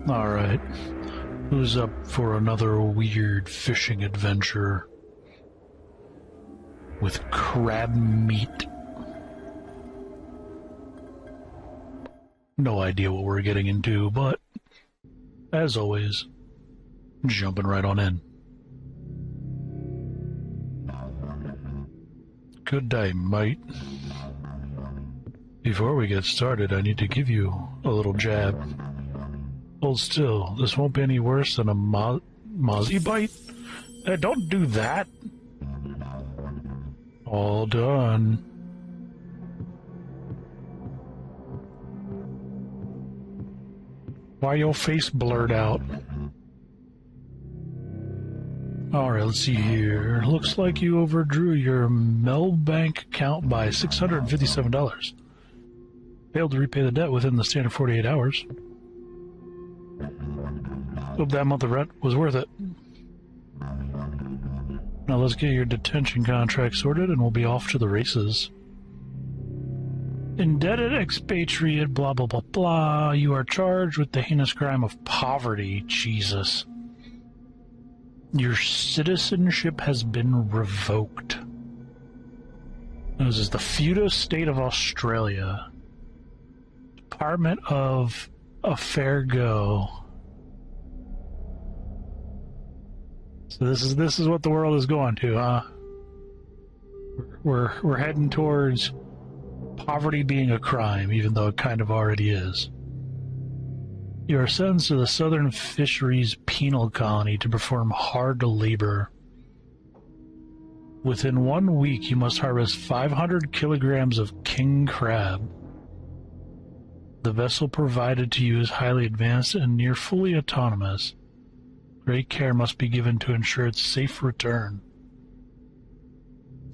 Alright. Who's up for another weird fishing adventure with crab meat? No idea what we're getting into, but as always, jumping right on in. Good day, mate. Before we get started, I need to give you a little jab. Hold still. This won't be any worse than a mozzie bite. Don't do that. All done. Why your face blurred out? Alright, let's see here. Looks like you overdrew your Melbank account by $657. Failed to repay the debt within the standard 48 hours. Hope that month of rent was worth it. Now let's get your detention contract sorted and we'll be off to the races. Indebted expatriate, blah blah blah blah. You are charged with the heinous crime of poverty. Jesus. Your citizenship has been revoked. This is the feudal state of Australia. Department of Affair Go. So this is what the world is going to, huh? We're heading towards poverty being a crime, even though it kind of already is. You are sentenced to the Southern Fisheries Penal Colony to perform hard labor. Within 1 week, you must harvest 500 kilograms of king crab. The vessel provided to you is highly advanced and near fully autonomous. Great care must be given to ensure its safe return.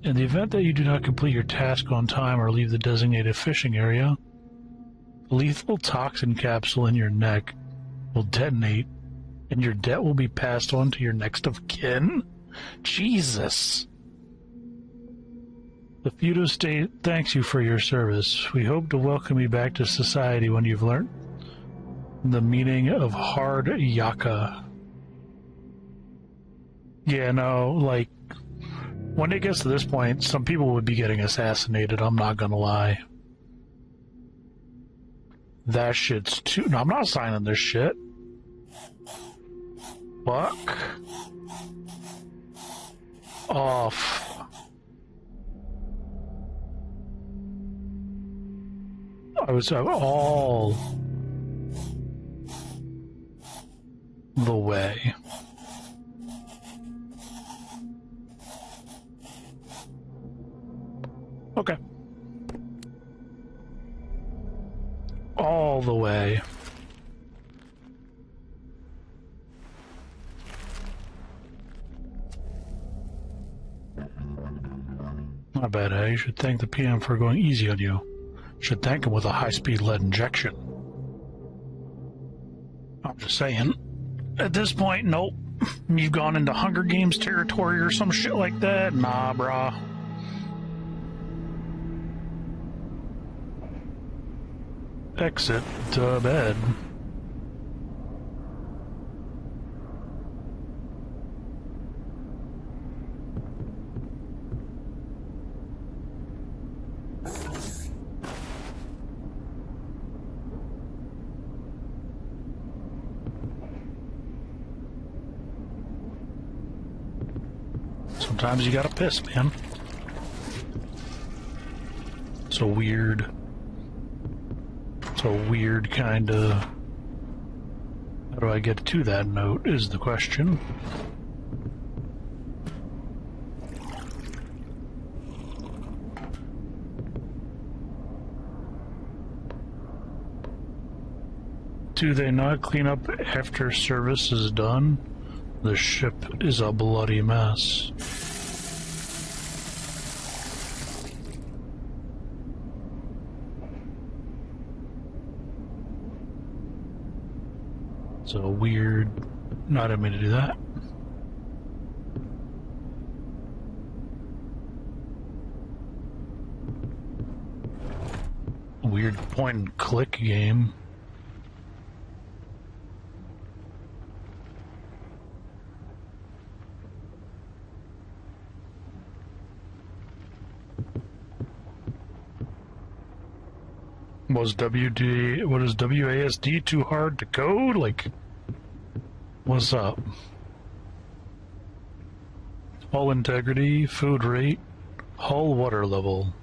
In the event that you do not complete your task on time or leave the designated fishing area, the lethal toxin capsule in your neck will detonate, and your debt will be passed on to your next of kin? Jesus! The feudal state thanks you for your service. We hope to welcome you back to society when you've learned the meaning of hard yakka. Yeah, no, like, when it gets to this point, some people would be getting assassinated, I'm not gonna lie. That shit's too... No, I'm not signing this shit. Fuck. Off. I was all the way. Okay. All the way. Not bad, eh? You should thank the PM for going easy on you. Should thank him with a high-speed lead injection. I'm just saying. At this point, nope. You've gone into Hunger Games territory or some shit like that? Nah, brah. Exit to bed. Sometimes you gotta piss, man. It's a weird kind of... How do I get to that note is the question. Do they not clean up after service is done? The ship is a bloody mess. So weird. No, I didn't mean to do that. Weird point and click game. What is WASD too hard to code? Like, what's up? Hull integrity, food rate, hull water level.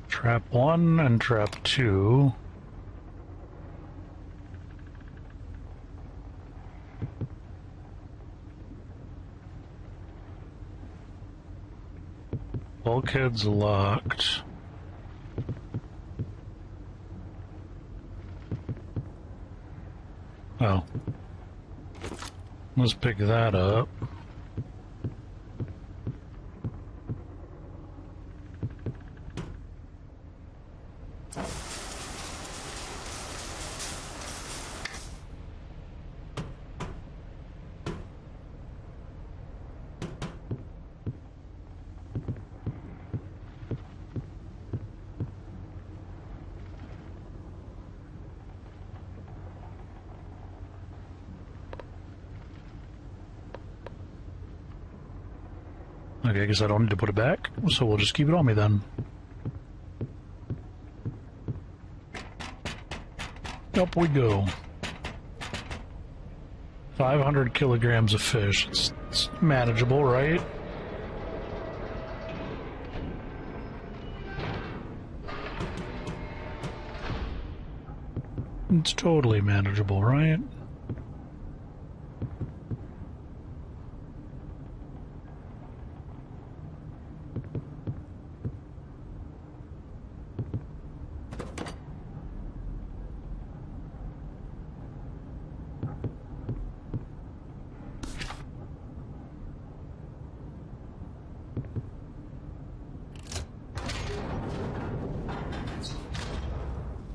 Trap 1 and trap 2. Bulkhead's locked. Oh. Let's pick that up. Okay, I guess I don't need to put it back, so we'll just keep it on me then. Up we go. 500 kilograms of fish. It's manageable, right? It's totally manageable, right?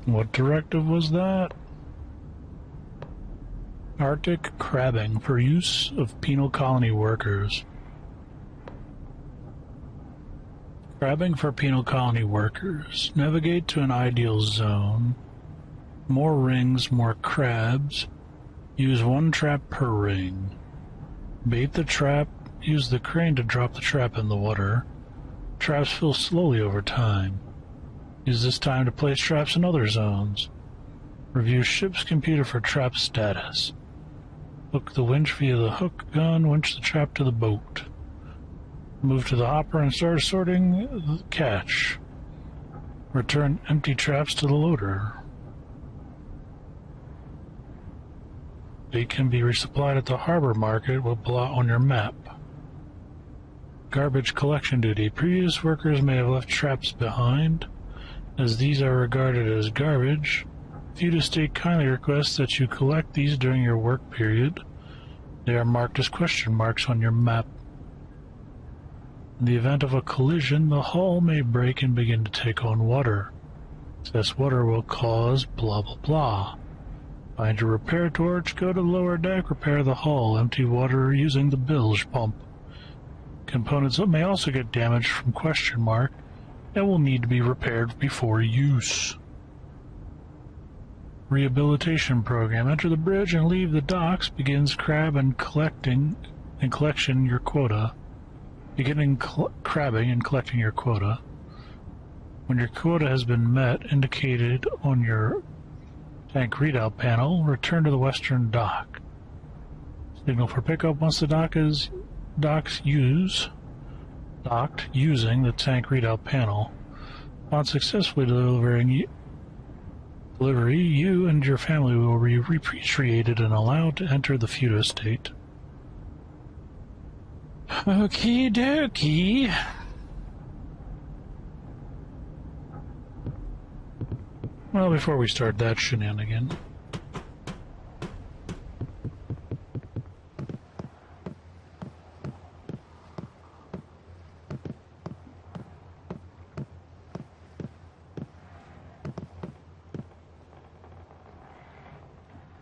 What directive was that? Arctic crabbing for use of penal colony workers. Crabbing for penal colony workers. Navigate to an ideal zone. More rings, more crabs. Use one trap per ring. Bait the trap. Use the crane to drop the trap in the water. Traps fill slowly over time. Use this time to place traps in other zones. Review ship's computer for trap status. Hook the winch via the hook gun, winch the trap to the boat. Move to the hopper and start sorting the catch. Return empty traps to the loader. Bait can be resupplied at the harbor market with blot on your map. Garbage collection duty. Previous workers may have left traps behind. As these are regarded as garbage, View to State kindly requests that you collect these during your work period. They are marked as question marks on your map. In the event of a collision, the hull may break and begin to take on water. Excess water will cause blah blah blah. Find your repair torch, go to the lower deck, repair the hull, empty water using the bilge pump. Components may also get damaged from question mark and will need to be repaired before use. Rehabilitation program. Enter the bridge and leave the docks. Begins crabbing and collecting your quota. Crabbing and collecting your quota. When your quota has been met, indicated on your tank readout panel, return to the western dock. Signal for pickup once the docked using the tank readout panel. Upon successfully delivery, you and your family will be repatriated and allowed to enter the feudal state. Okie dokie. Well, before we start that shenanigan,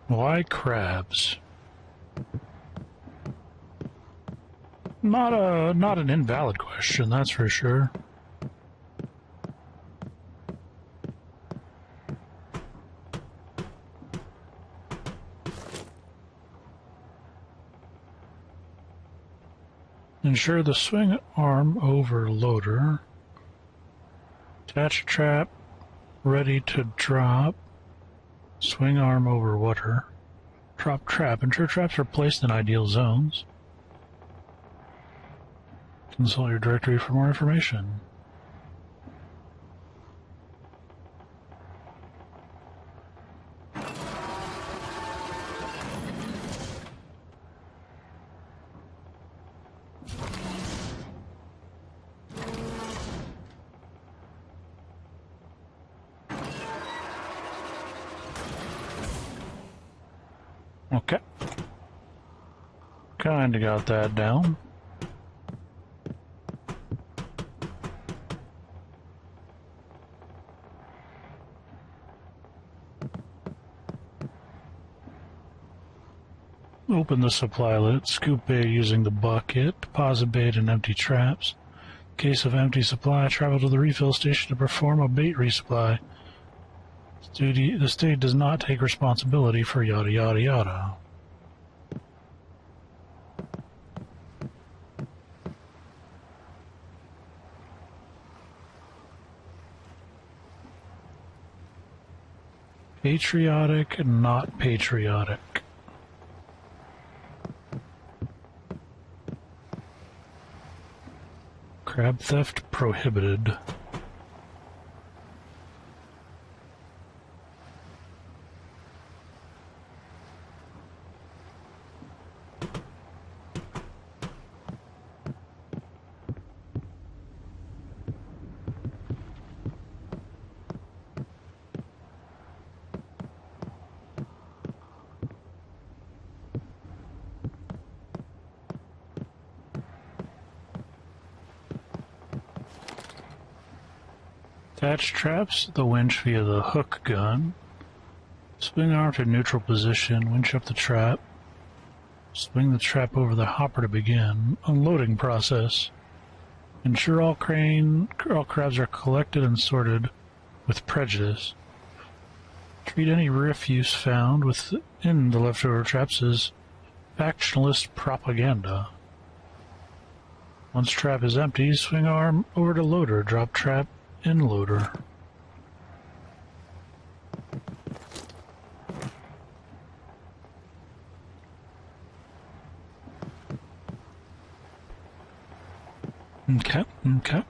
why crabs? Not an invalid question, that's for sure. Ensure the swing arm over loader. Attach trap, ready to drop. Swing arm over water. Drop trap. Ensure traps are placed in ideal zones. Consult your directory for more information. Okay. Kinda got that down. Open the supply lid, scoop bait using the bucket, deposit bait and empty traps. In case of empty supply, travel to the refill station to perform a bait resupply. The state does not take responsibility for yada yada yada. Patriotic and not patriotic. Crab theft prohibited. Attach traps to the winch via the hook gun. Swing arm to neutral position, winch up the trap. Swing the trap over the hopper to begin. Unloading process. Ensure all crabs are collected and sorted with prejudice. Treat any refuse found within the leftover traps as factionalist propaganda. Once trap is empty, swing arm over to loader, drop trap in loader. Okay.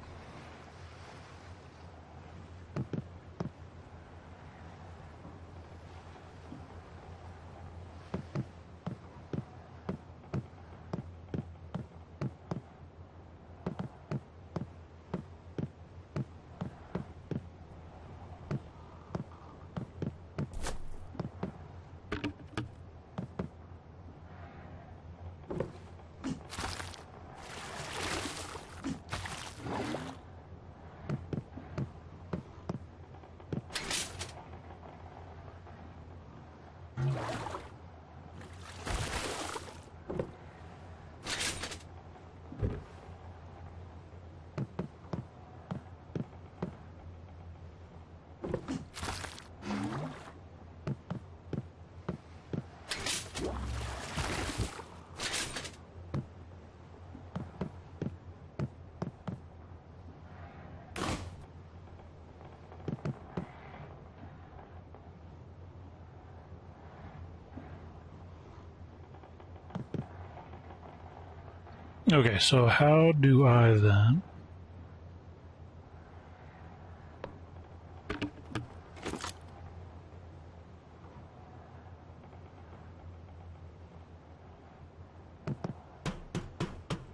Okay, so how do I then...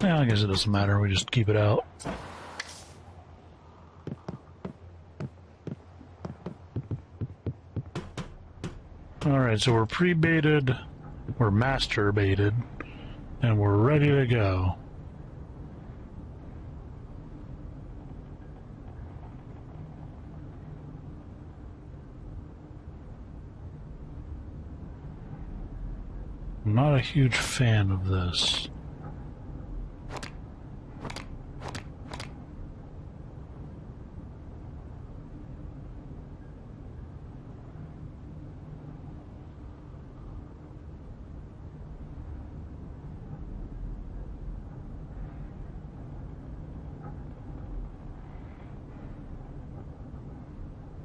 Yeah, I guess it doesn't matter, we just keep it out. Alright, so we're pre-baited, we're master-baited, and we're ready to go. I'm not a huge fan of this.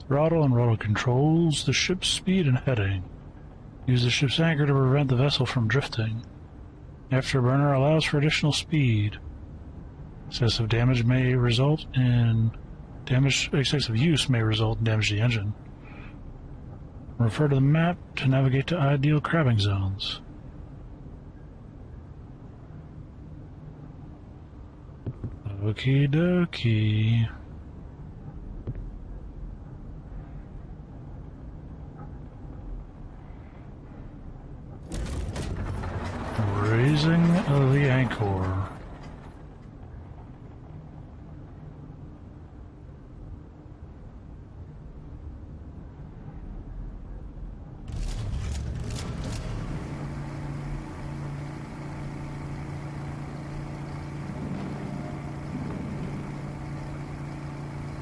Throttle and rotor controls the ship's speed and heading. Use the ship's anchor to prevent the vessel from drifting. Afterburner allows for additional speed. Excessive damage may result in excessive use may result in damage to the engine. Refer to the map to navigate to ideal crabbing zones. Okie dokie. Raising of the anchor.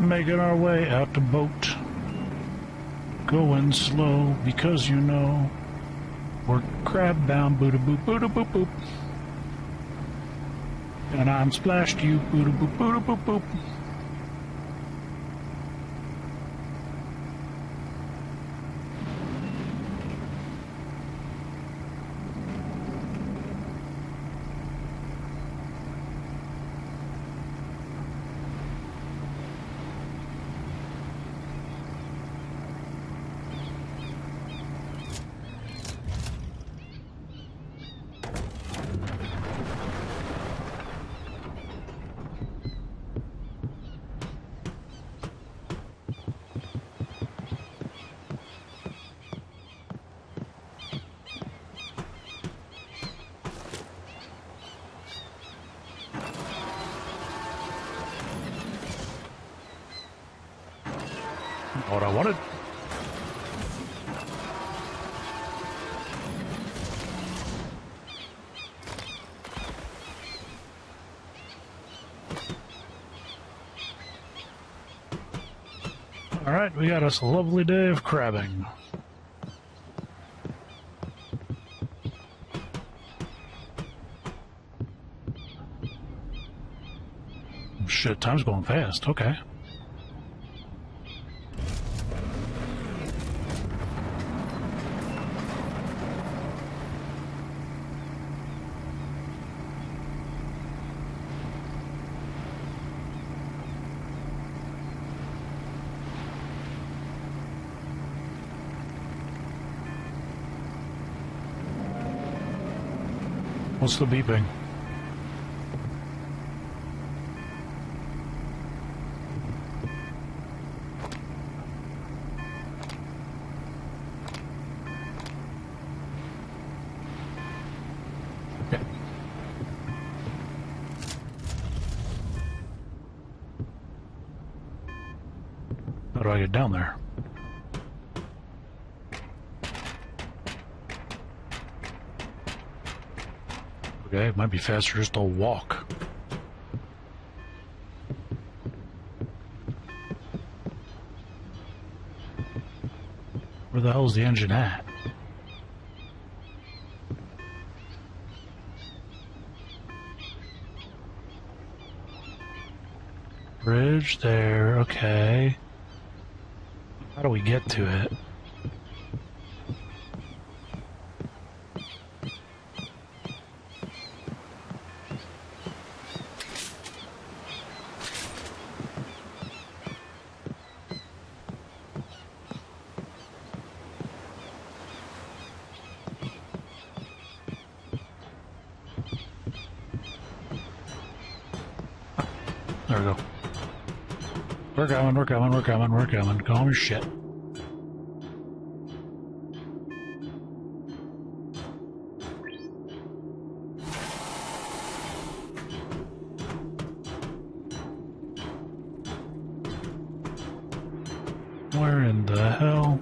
Making our way out the boat. Going slow because you know we're crab bound, booda boop, booda boop boop. And I'm splashed you, booda boop, booda boop boop. What I wanted. All right, we got us a lovely day of crabbing. Shit, time's going fast. Okay. What's the beeping? Okay. How do I get down there? Okay, it might be faster just to walk. Where the hell is the engine at? Bridge there, okay. How do we get to it? There we go. We're coming, we're coming, we're coming, we're coming. Calm your shit. Where in the hell?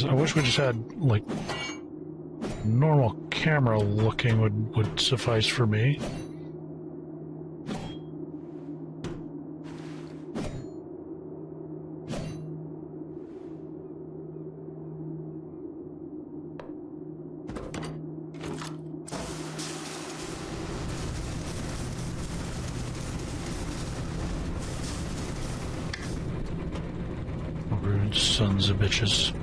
I wish we just had, like, normal camera looking would suffice for me. Rude sons of bitches.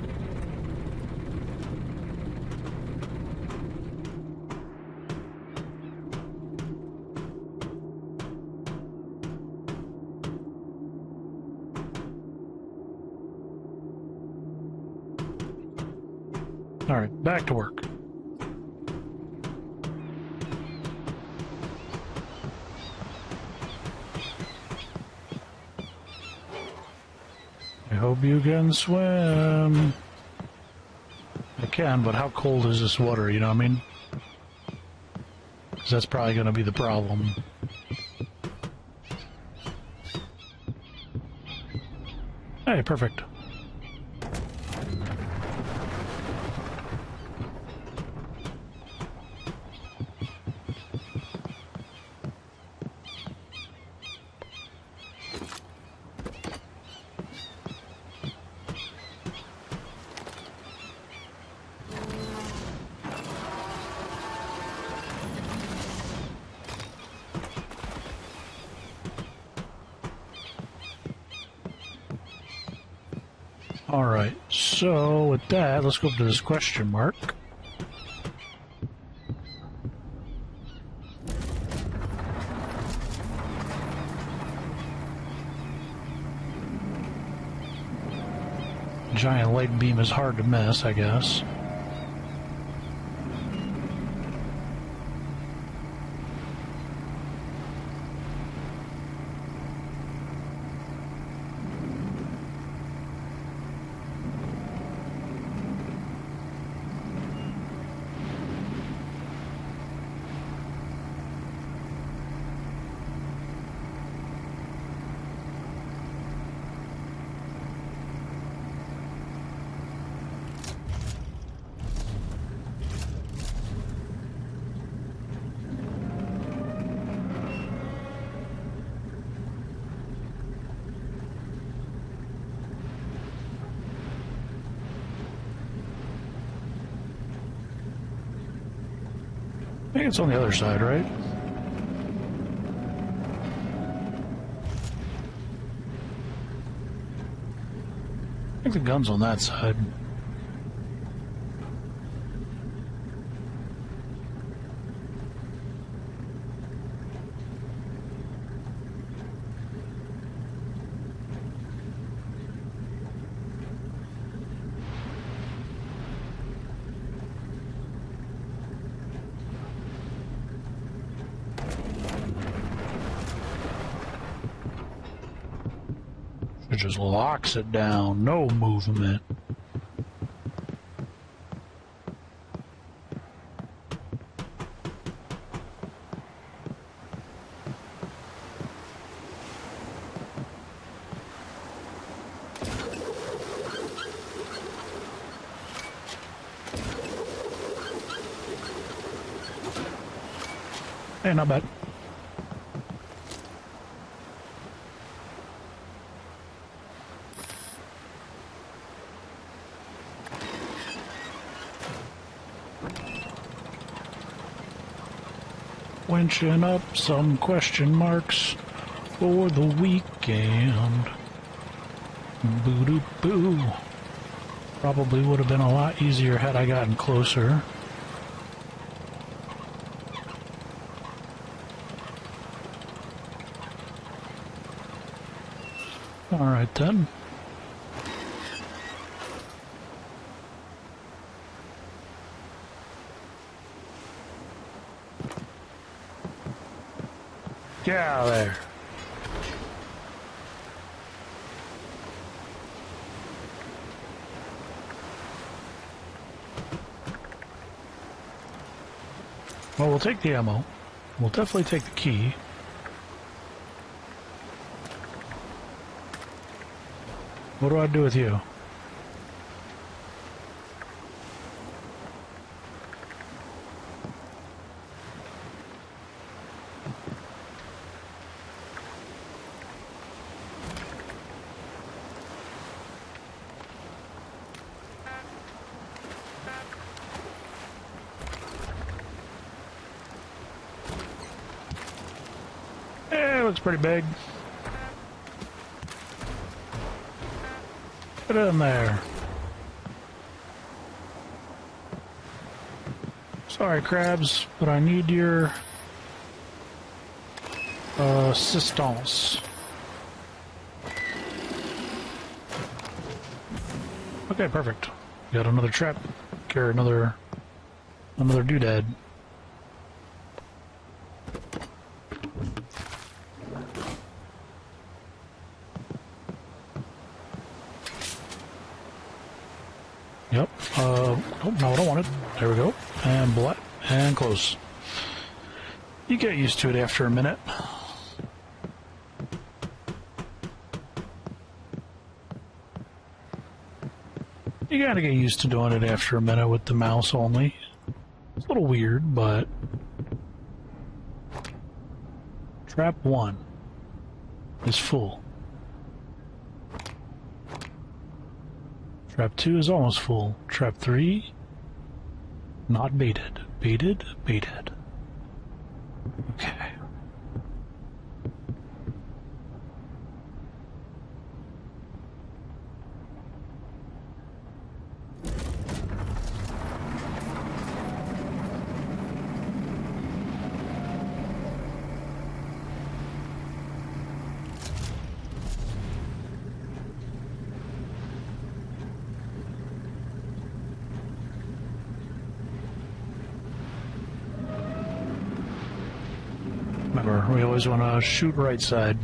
All right, back to work. I hope you can swim. I can, but how cold is this water, you know what I mean? Because that's probably going to be the problem. Hey, perfect. Alright, so with that, let's go up to this question mark. Giant light beam is hard to miss, I guess. I think it's on the other side, right? I think the gun's on that side. It just locks it down, no movement. Hey, not bad. Winching up some question marks for the weekend. Boo-doo-boo. Probably would have been a lot easier had I gotten closer. Alright then. Get out of there. Well, we'll take the ammo. We'll definitely take the key. What do I do with you? Looks pretty big. Get in there. Sorry, crabs, but I need your assistance. Okay, perfect. Got another trap. Or another doodad. Yep. Oh, no, I don't want it. There we go. And black. And close. You get used to it after a minute. You gotta get used to doing it after a minute with the mouse only. It's a little weird, but... Trap 1 is full. Trap 2 is almost full. Trap 3, not baited. Baited, baited. Okay. Remember, we always want to shoot right side.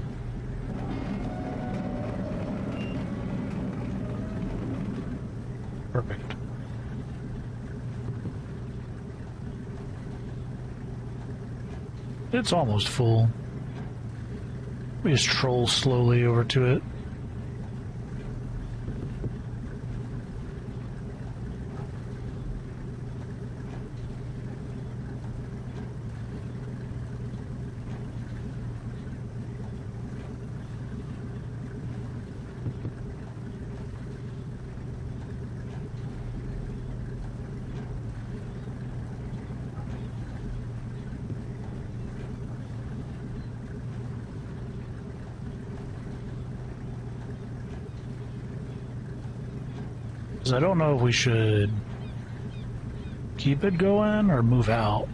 Perfect. It's almost full. We just troll slowly over to it. I don't know if we should keep it going or move out.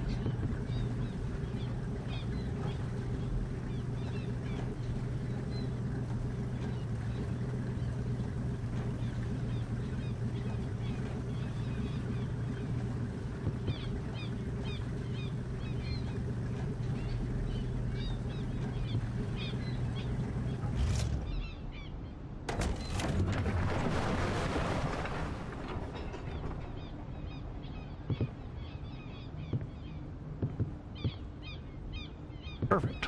Perfect.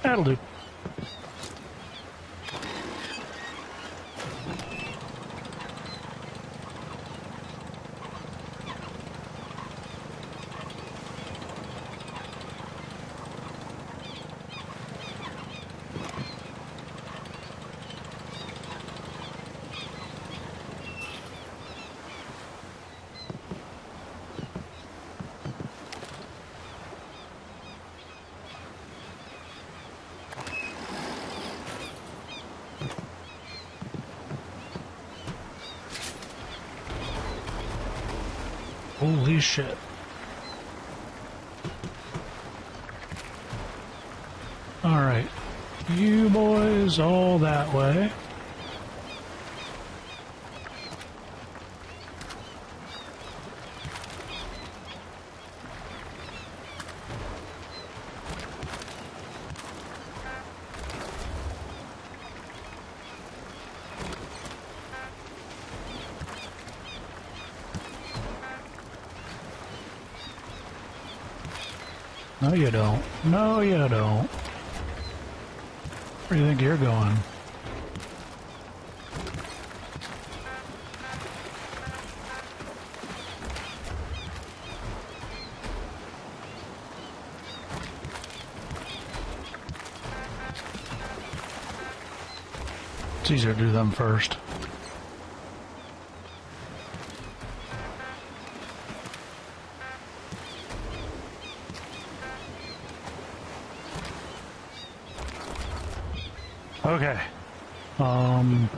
That'll do. Holy shit. Alright. You boys all that way. No, you don't. No, you don't. Where do you think you're going? It's easier to do them first. Okay. Pain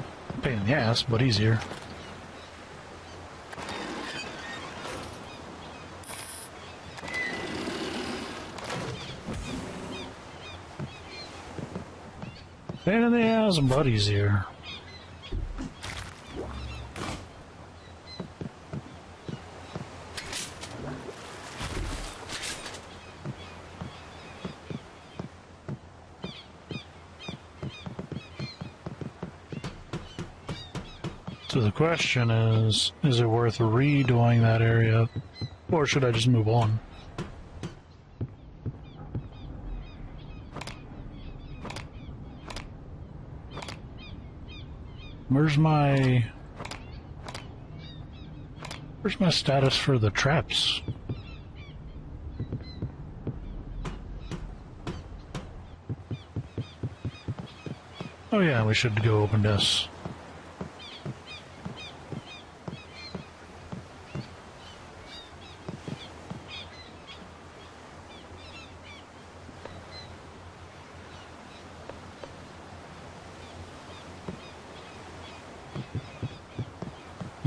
in the ass, but easier. Pain in the ass, but easier. So the question is it worth redoing that area, or should I just move on? Where's my status for the traps? Oh yeah, we should go open this.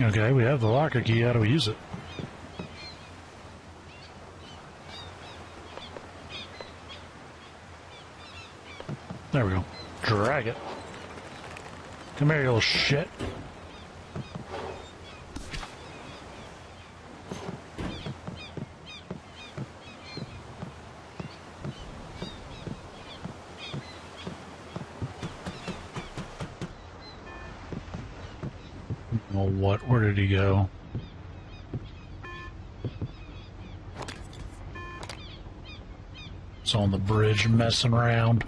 Okay, we have the locker key. How do we use it? There we go. Drag it. Come here, you little shit. Oh, what? Where did he go? It's on the bridge messing around.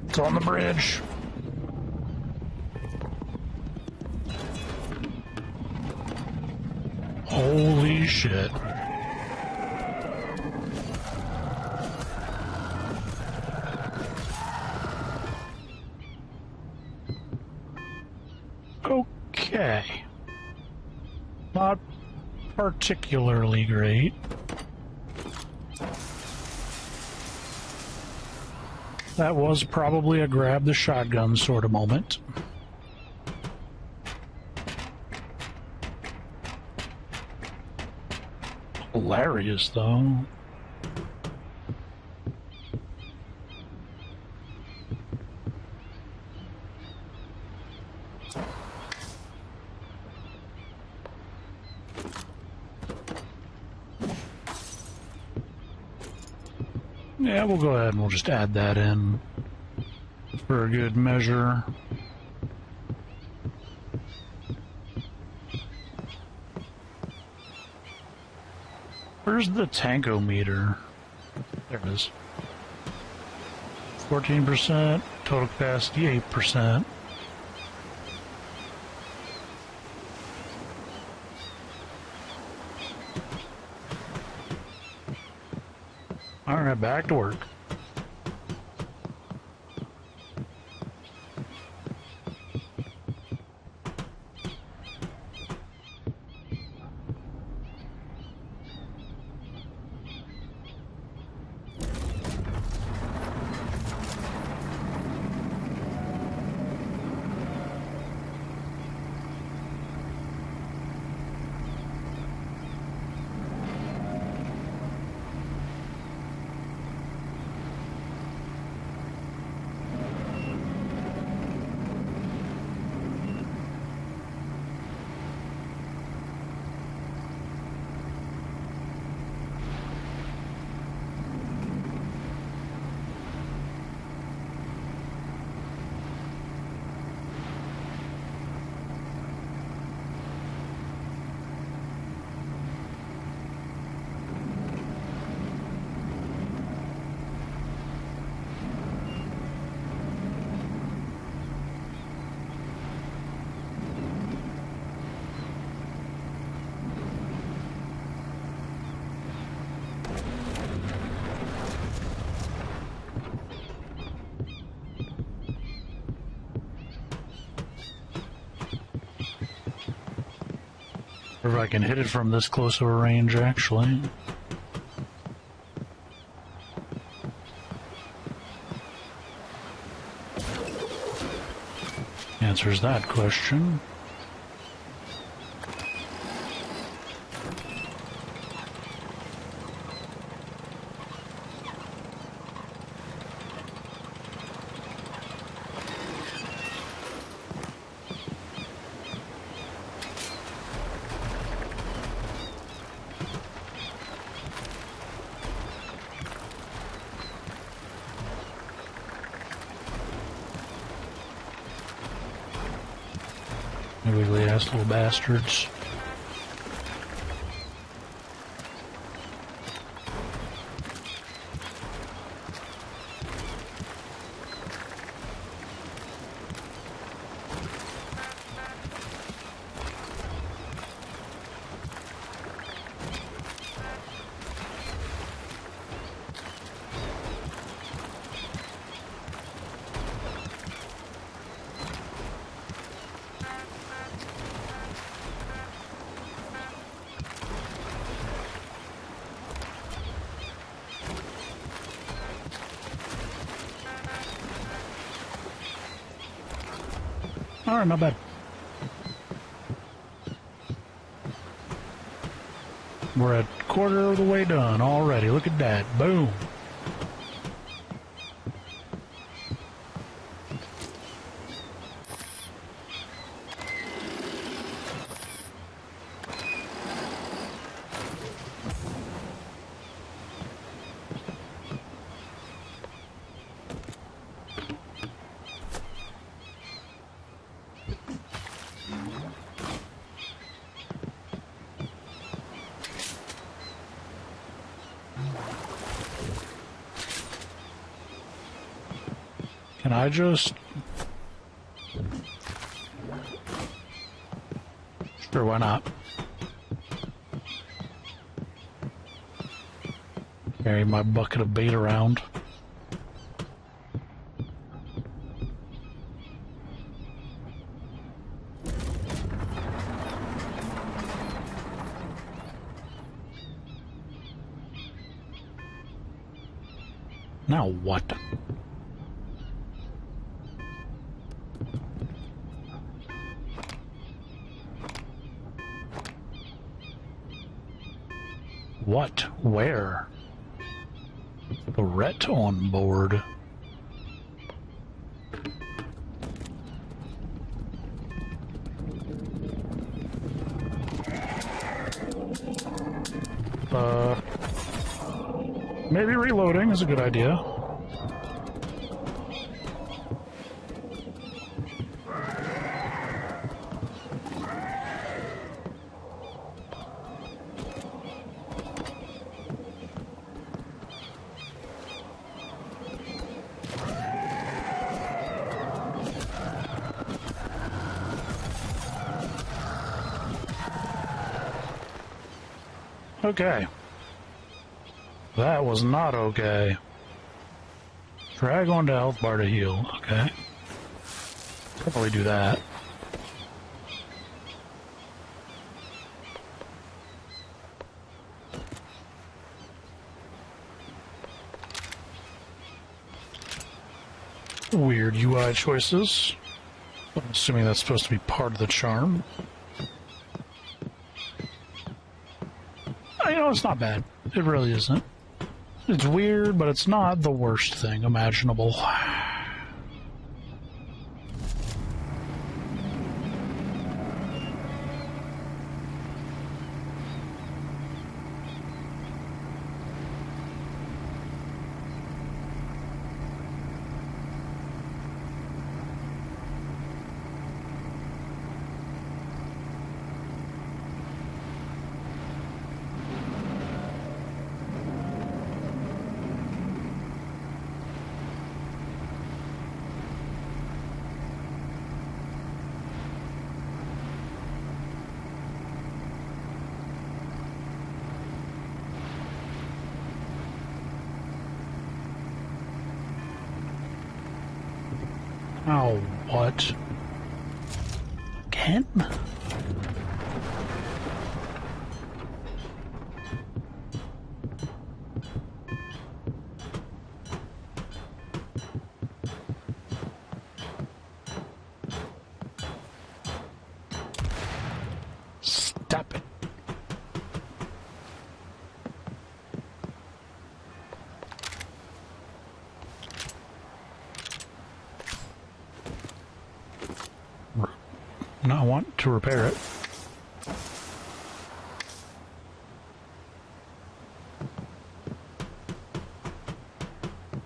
It's on the bridge. Holy shit. Okay. Not particularly great. That was probably a grab the shotgun sort of moment. Hilarious, though. Yeah, we'll go ahead and we'll just add that in for a good measure. Where's the tankometer? There it is. 14%, total capacity 8%. Alright, back to work. if I can hit it from this close of a range, actually. Answers that question. Wiggly ass little bastards. Alright, not bad. We're a quarter of the way done already. Look at that. Boom. Can I just... Sure, why not? Carry my bucket of bait around. Now what? What? Where? Barrette on board. Maybe reloading is a good idea. Okay. That was not okay. Drag onto health bar to heal. Okay. Probably do that. Weird UI choices. I'm assuming that's supposed to be part of the charm. You know, it's not bad. It really isn't. It's weird, but it's not the worst thing imaginable. Oh, what? Again? and I want to repair it.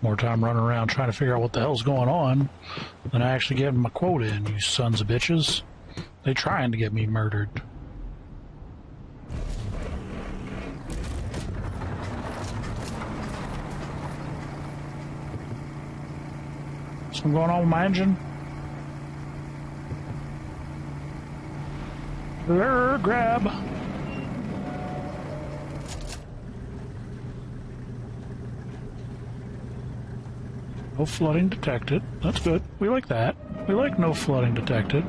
More time running around trying to figure out what the hell's going on than I actually getting my quota in, you sons of bitches. They trying to get me murdered. Something going on with my engine? Grab. No flooding detected. That's good. We like that. We like no flooding detected.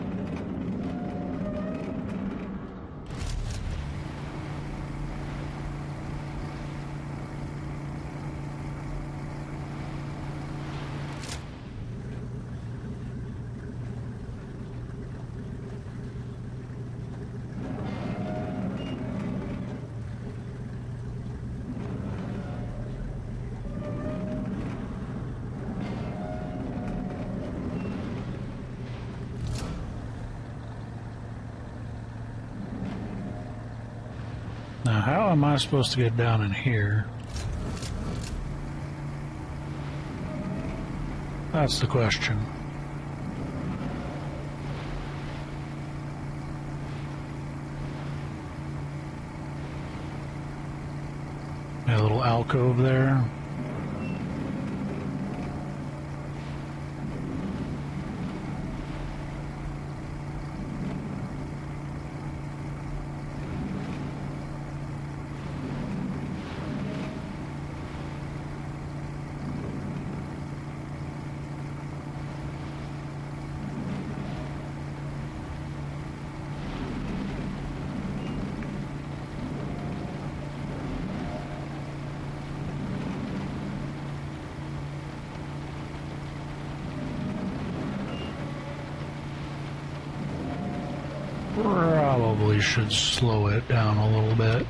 Now, how am I supposed to get down in here? That's the question. A little alcove there. Probably should slow it down a little bit.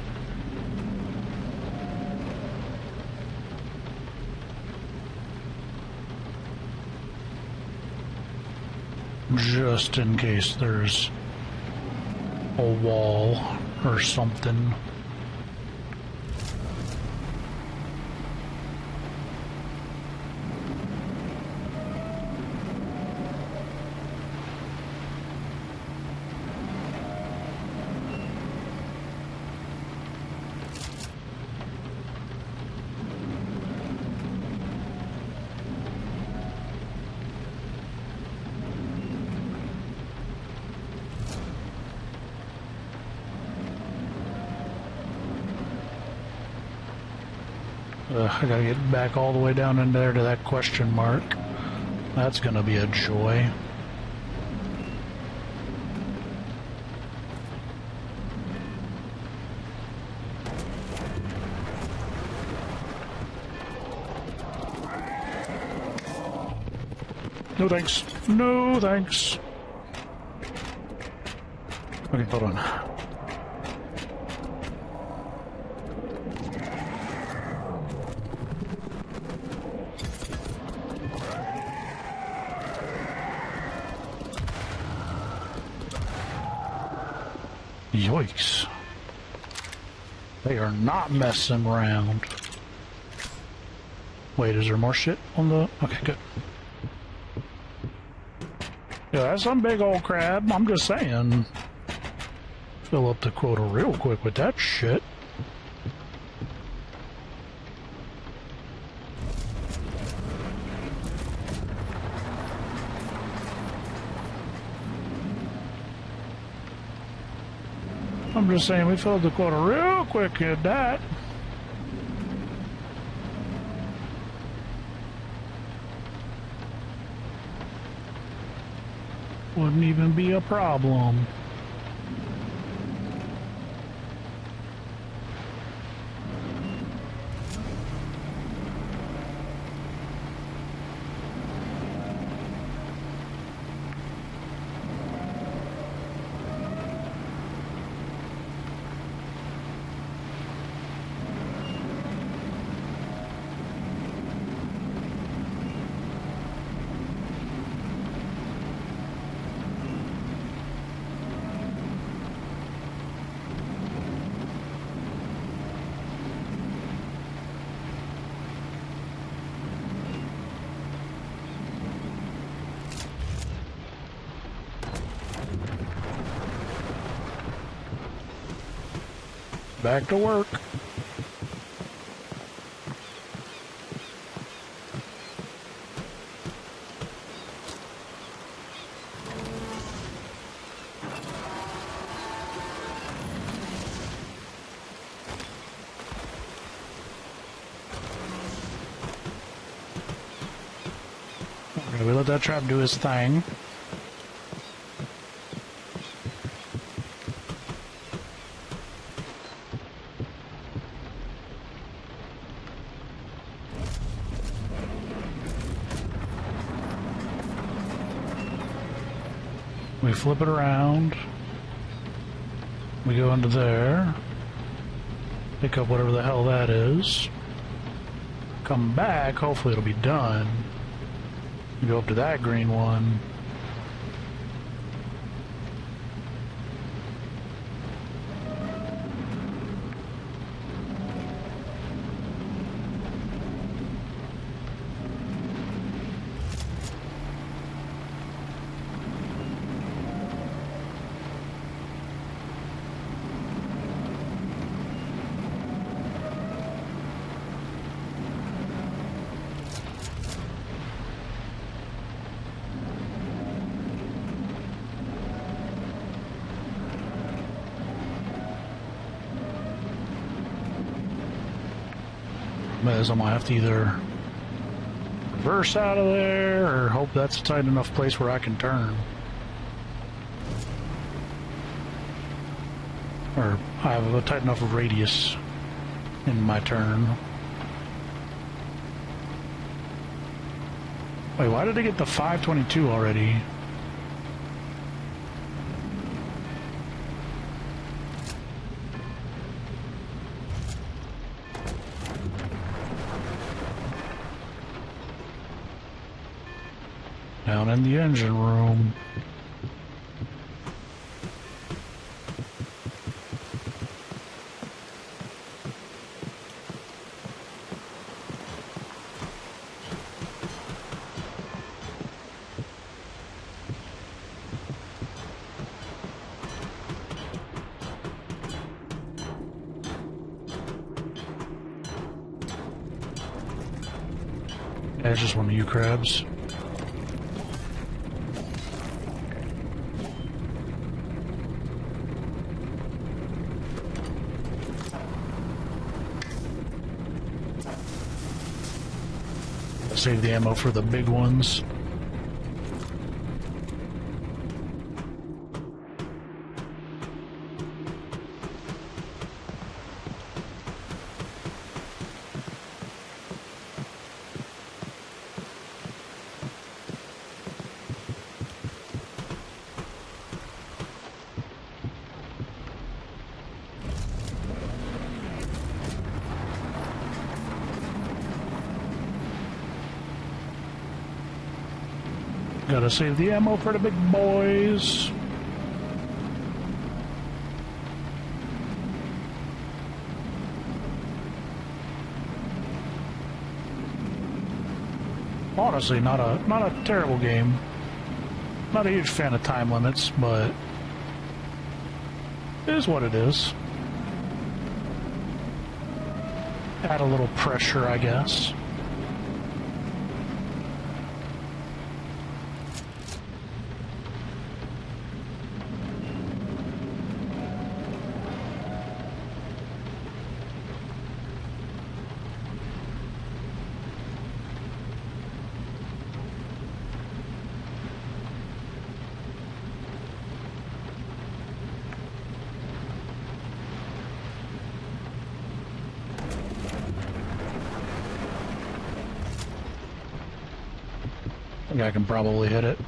Just in case there's a wall or something. I gotta get back all the way down in there to that question mark. That's gonna be a joy. No thanks. No thanks. Okay, hold on. Yikes. They are not messing around. Wait, is there more shit on the... Okay, good. Yeah, that's some big old crab. I'm just saying. Fill up the quota real quick with that shit. I'm just saying we filled the quota real quick at that. Wouldn't even be a problem. back to work. Okay, we let that trap do his thing. We flip it around. We go into there. Pick up whatever the hell that is. Come back, hopefully it'll be done. We go up to that green one. As I'm gonna have to either reverse out of there or hope that's a tight enough place where I can turn. Or I have a tight enough radius in my turn. Wait, why did I get the 522 already? Down in the engine room. Yeah, it's just one of you crabs. Save the ammo for the big ones. Gotta save the ammo for the big boys. Honestly, not a terrible game. Not a huge fan of time limits, but it is what it is. Add a little pressure, I guess. I think I can probably hit it.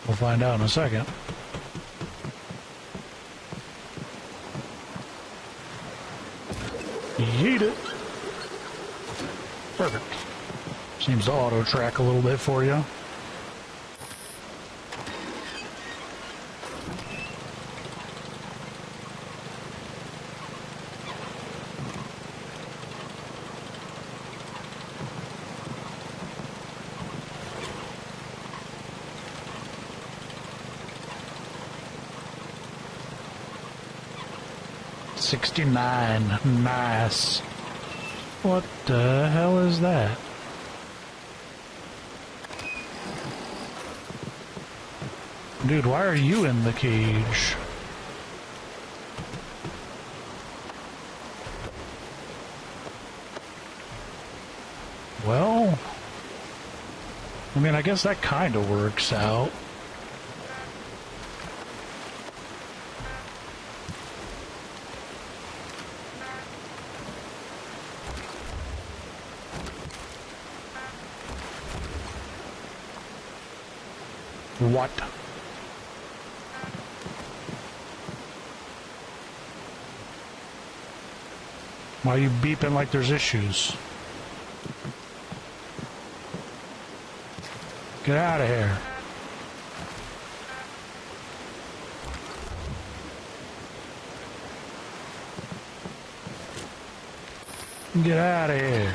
We'll find out in a second. Yeet it. Perfect. Seems to auto track a little bit for you. 69. Nice. What the hell is that? Dude, why are you in the cage? Well, I mean, I guess that kind of works out. What? Why are you beeping like there's issues? Get out of here. Get out of here.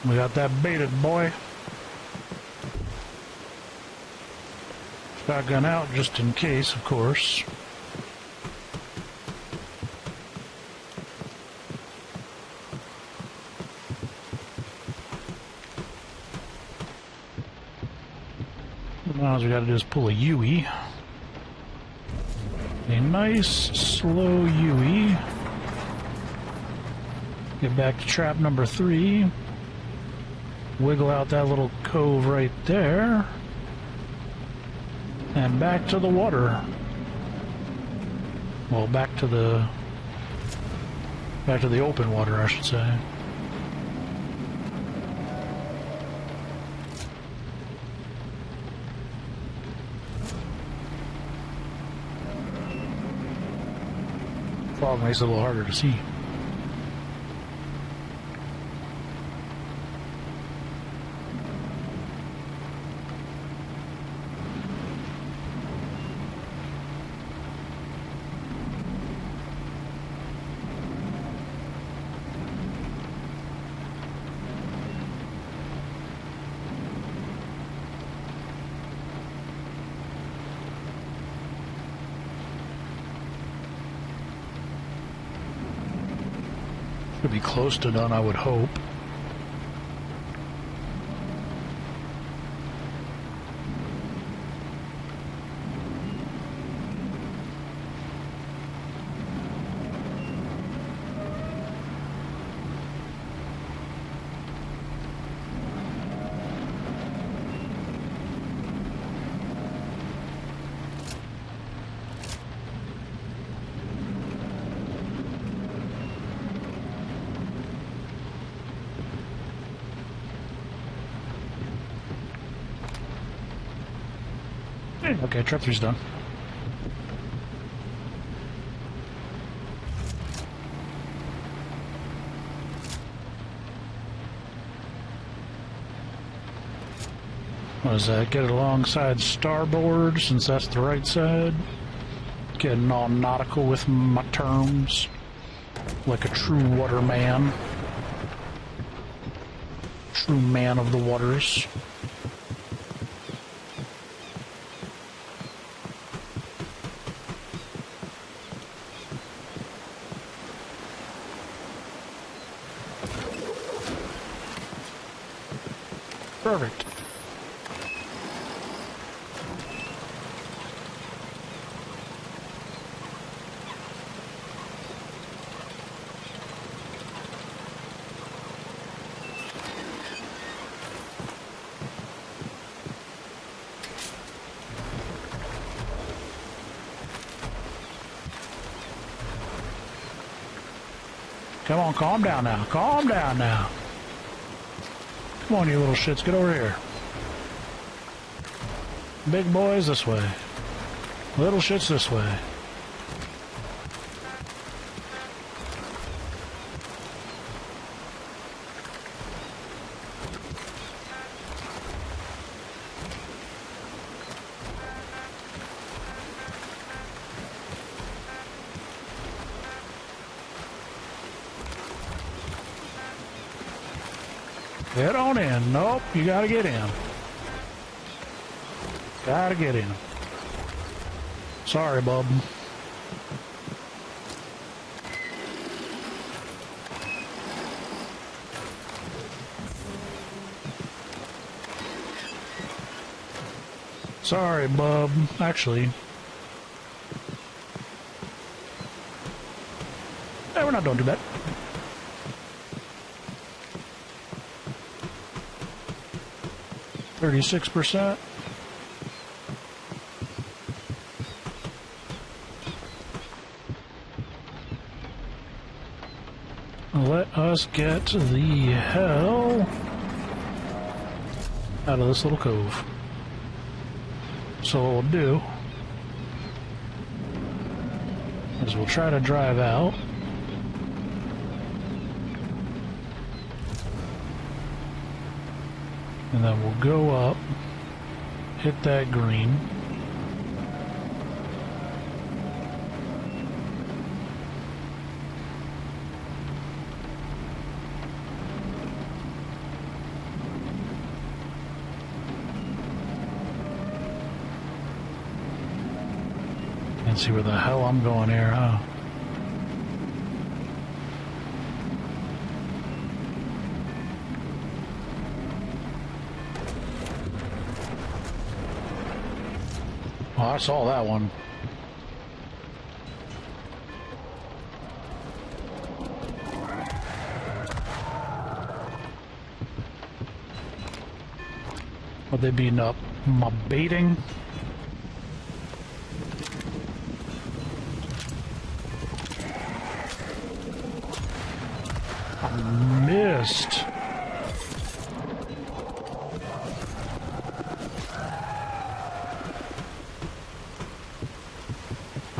We got that baited, boy. Shotgun out just in case, of course. Now all we gotta do is pull a Yui. A nice, slow Yui. Get back to trap number 3. Wiggle out that little cove right there. And back to the water. Well, back to the open water, I should say. Fog makes it a little harder to see. Should be close to done, I would hope. Okay, trap 3's done. What is that? Get it alongside starboard, since that's the right side. Getting all nautical with my terms. Like a true waterman. True man of the waters. Perfect. Come on, calm down now. Calm down now. Come on, you little shits, get over here. Big boys this way. Little shits this way. Head on in. Nope, you gotta get in. Gotta get in. Sorry, bub. Sorry, bub. Actually, we're not doing too bad. %. Let us get the hell out of this little cove. So what we'll do is we'll try to drive out. And then we'll go up, hit that green. And see where the hell I'm going here, huh? Oh, I saw that one. Are they beating up my baiting? I missed.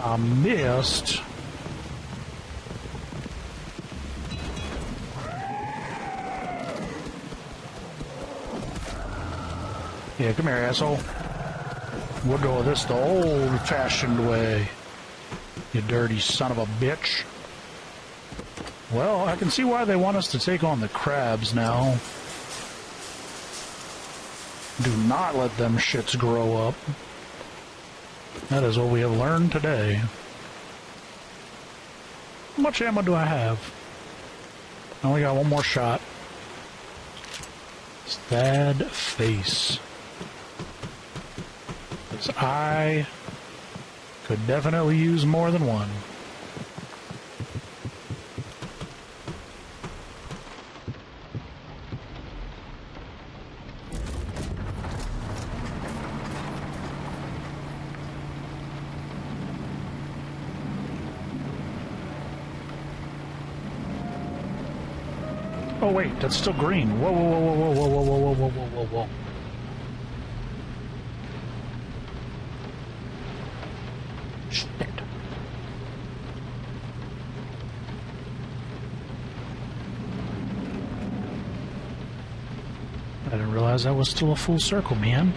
I missed. Yeah, come here, asshole. We'll do this the old-fashioned way. You dirty son of a bitch. Well, I can see why they want us to take on the crabs now. Do not let them shits grow up. That is what we have learned today. How much ammo do I have? I only got one more shot. Sad face. Because I could definitely use more than one. Oh wait, that's still green. Whoa, whoa, whoa, whoa, whoa, whoa, whoa, whoa, whoa, whoa, whoa. Shit. I didn't realize that was still a full circle, man.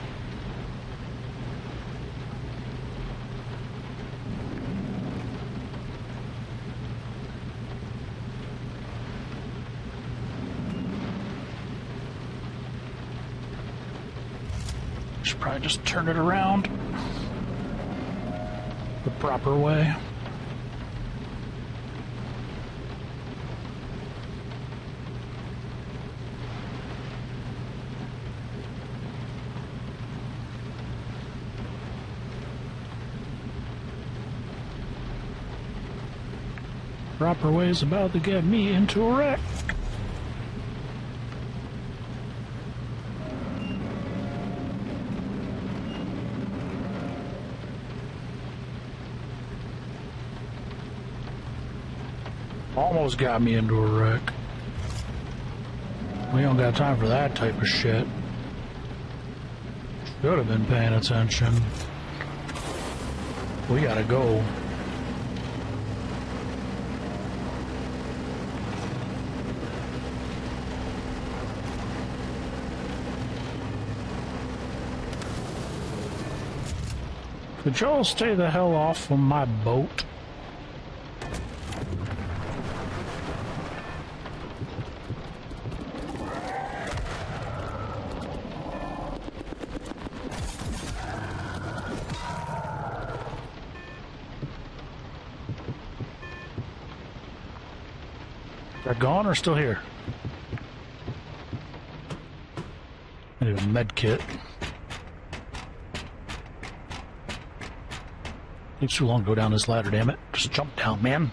Should probably just turn it around the proper way. Proper way is about to get me into a wreck. Almost got me into a wreck. We don't got time for that type of shit. Should have been paying attention. We gotta go. Could y'all stay the hell off from my boat? They're gone or still here? I need a med kit. Takes too long to go down this ladder, damn it. Just jump down, man.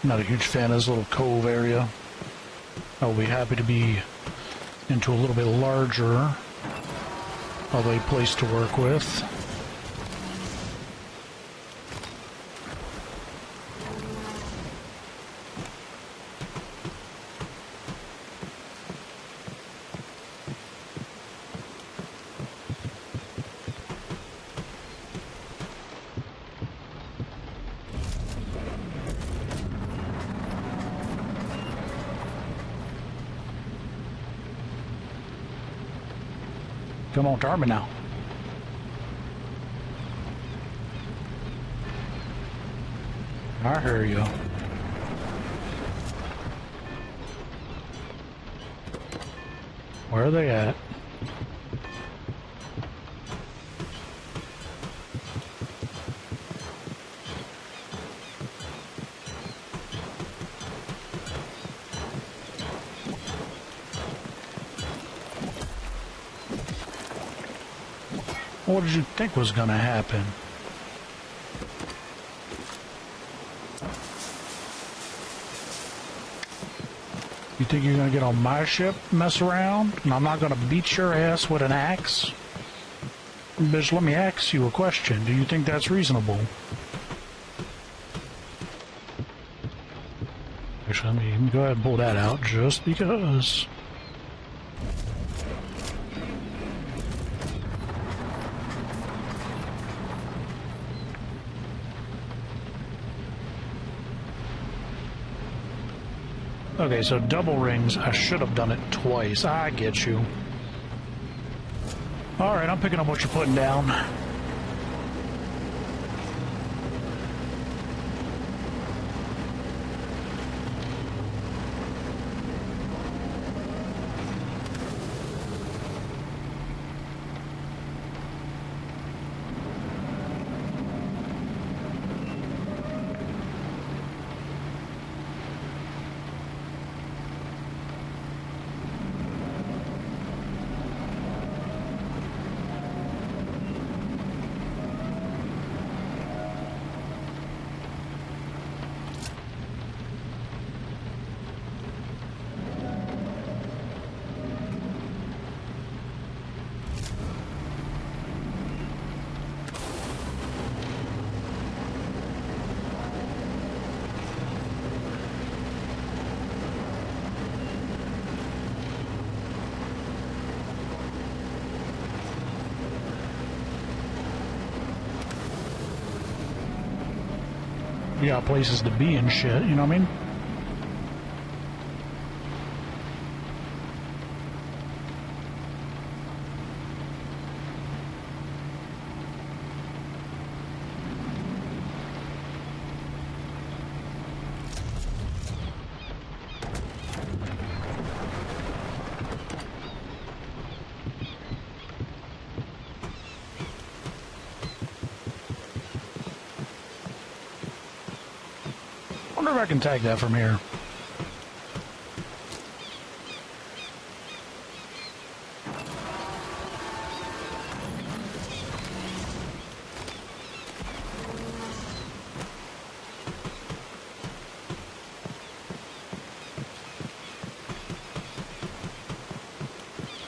Not a huge fan of this little cove area. I'll be happy to be into a little bit larger of a place to work with. Come on, tar me now. I hear you. Where are they at? What did you think was going to happen? You think you're going to get on my ship, mess around, and I'm not going to beat your ass with an axe? Bitch, let me ask you a question. Do you think that's reasonable? Actually, let me go ahead and pull that out just because. Okay, so double rings, I should have done it twice. I get you. Alright, I'm picking up what you're putting down. You got places to be and shit, you know what I mean? I wonder if I can tag that from here.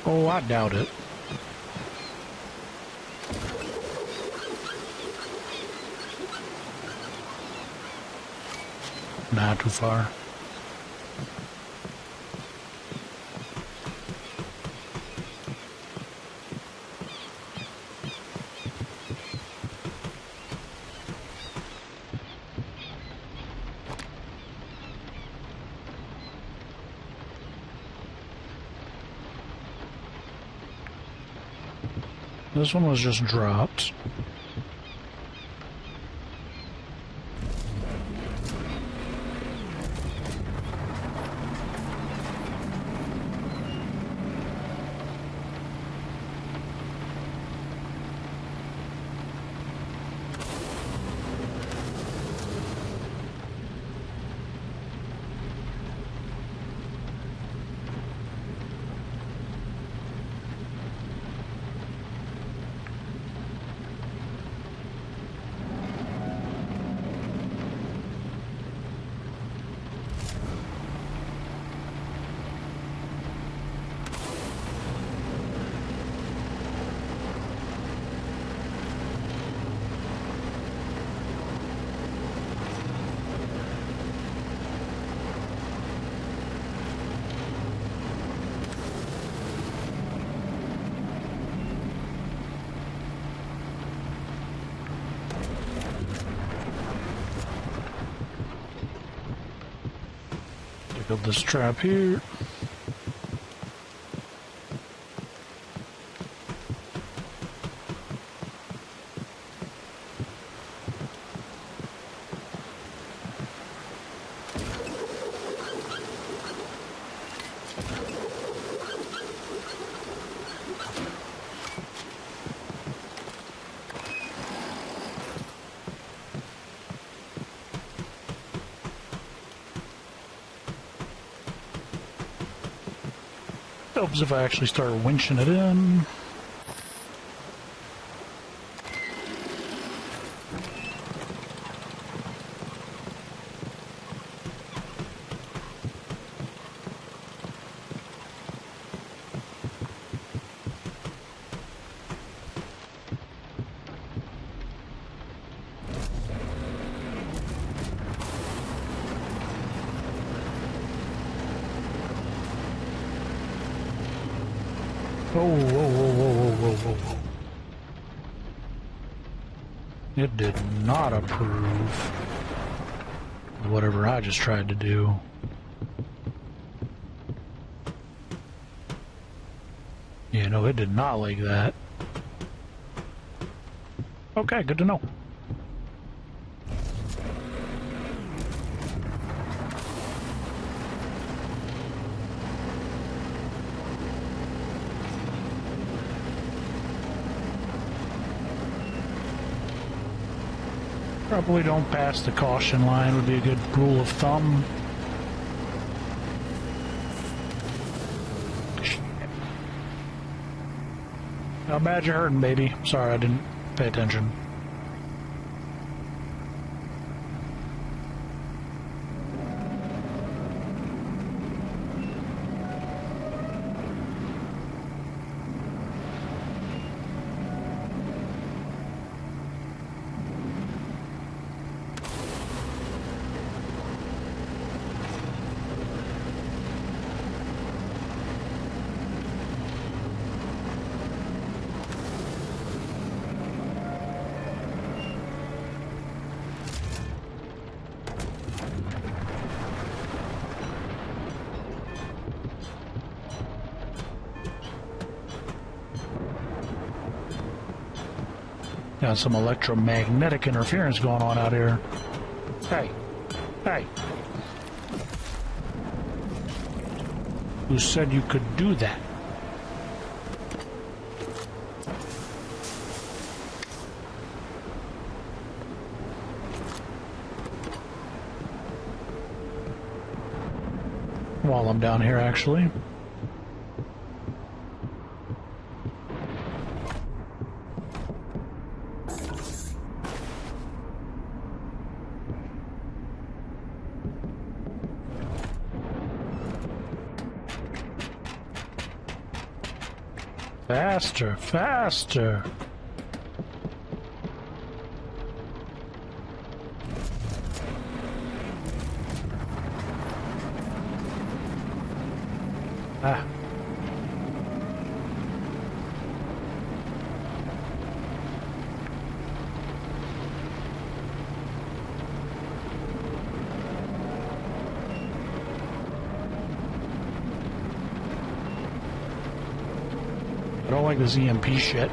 Oh, I doubt it. Nah, too far. This one was just dropped. Build this trap here. Helps if I actually start winching it in. Whoa, whoa, whoa, whoa, whoa, whoa, whoa. It did not approve of whatever I just tried to do. Yeah, no, it did not like that. Okay, good to know. Probably don't pass the caution line would be a good rule of thumb. How bad you're hurting, baby. Sorry, I didn't pay attention. Got some electromagnetic interference going on out here. Hey. Hey. Who said you could do that? While I'm down here, actually. Faster, faster. Ah. I don't like this EMP shit.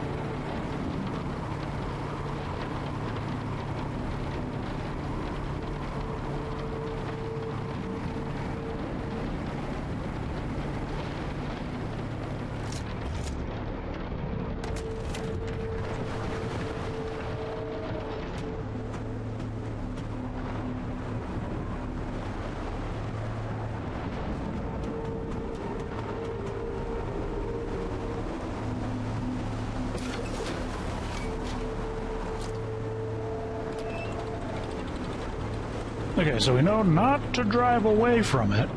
Okay, so we know not to drive away from it.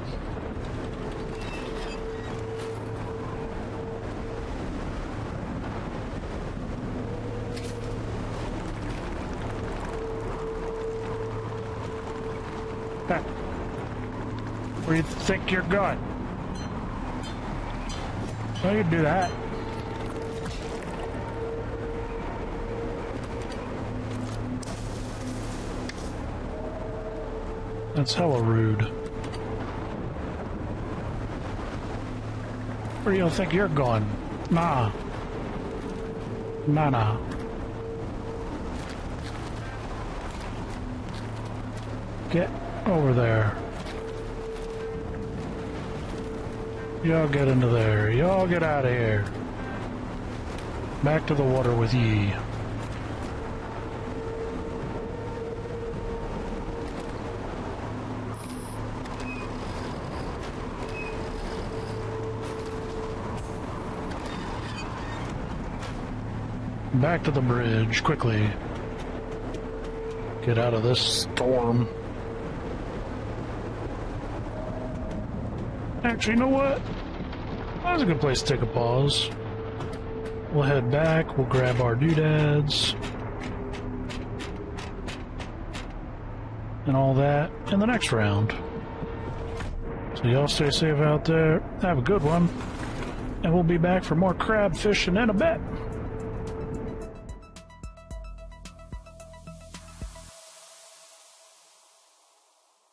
Ah. Where do you think you're going? Well, you can do that. That's hella rude. Where do you think you're going? Nah. Nah. Get over there. Y'all get into there. Y'all get out of here. Back to the water with ye. Back to the bridge, quickly. Get out of this storm. Actually, you know what? That's a good place to take a pause. We'll head back, we'll grab our doodads. And all that in the next round. So y'all stay safe out there. Have a good one. And we'll be back for more crab fishing in a bit.